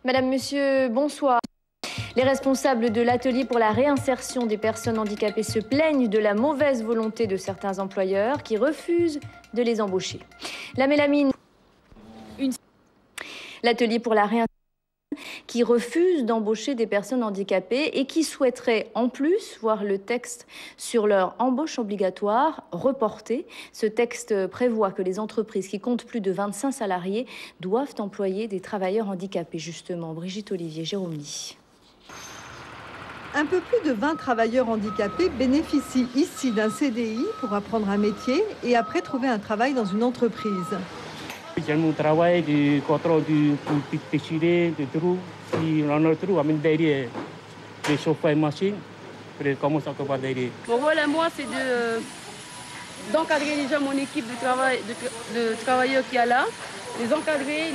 Madame, Monsieur, bonsoir. Les responsables de l'atelier pour la réinsertion des personnes handicapées se plaignent de la mauvaise volonté de certains employeurs qui refusent de les embaucher. La mélamine, l'atelier pour la réinsertion qui refuse d'embaucher des personnes handicapées et qui souhaiterait en plus voir le texte sur leur embauche obligatoire reporté. Ce texte prévoit que les entreprises qui comptent plus de 25 salariés doivent employer des travailleurs handicapés. Justement, Brigitte Olivier, Jérôme Lee. Un peu plus de 20 travailleurs handicapés bénéficient ici d'un CDI pour apprendre un métier et après trouver un travail dans une entreprise. J'aime mon travail du contrôle du pêcherie, de trou. Si on a le trou, on met derrière les chauffeurs machines, puis commence à combattre derrière. Bon voilà, moi c'est d'encadrer déjà mon équipe de travailleurs qu'il y a là, les encadrer,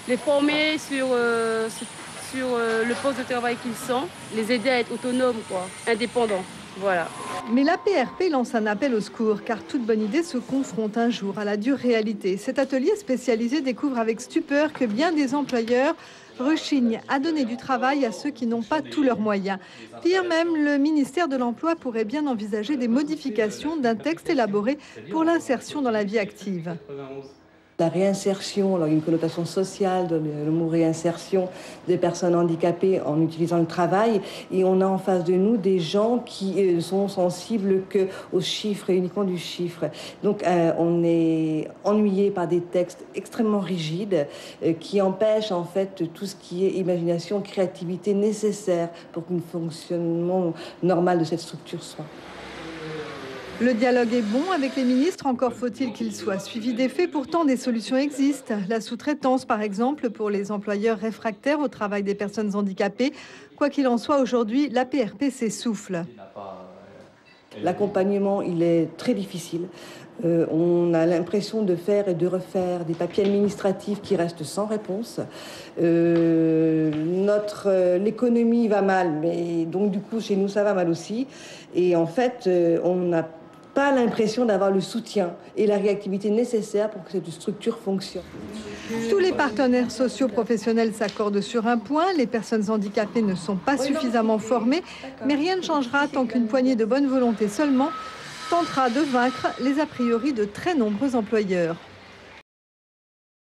les former sur le poste de travail qu'ils sont, les aider à être autonomes, quoi, indépendants. Voilà. Mais l'APRP lance un appel au secours, car toute bonne idée se confronte un jour à la dure réalité. Cet atelier spécialisé découvre avec stupeur que bien des employeurs rechignent à donner du travail à ceux qui n'ont pas tous leurs moyens. Pire même, le ministère de l'Emploi pourrait bien envisager des modifications d'un texte élaboré pour l'insertion dans la vie active. La réinsertion, alors il y a une connotation sociale de le mot réinsertion des personnes handicapées en utilisant le travail. Et on a en face de nous des gens qui sont sensibles qu'aux chiffres et uniquement du chiffre. Donc on est ennuyé par des textes extrêmement rigides qui empêchent en fait tout ce qui est imagination, créativité nécessaire pour qu'un fonctionnement normal de cette structure soit. Le dialogue est bon avec les ministres, encore faut-il qu'il soit suivi des faits. Pourtant, des solutions existent. La sous-traitance, par exemple, pour les employeurs réfractaires au travail des personnes handicapées. Quoi qu'il en soit, aujourd'hui, l'APRP s'essouffle. L'accompagnement, il est très difficile. On a l'impression de faire et de refaire des papiers administratifs qui restent sans réponse. L'économie va mal, mais donc du coup, chez nous, ça va mal aussi. Et en fait, on n'a pas l'impression d'avoir le soutien et la réactivité nécessaire pour que cette structure fonctionne. Tous les partenaires sociaux professionnels s'accordent sur un point, les personnes handicapées ne sont pas suffisamment formées, mais rien ne changera tant qu'une poignée de bonne volonté seulement tentera de vaincre les a priori de très nombreux employeurs.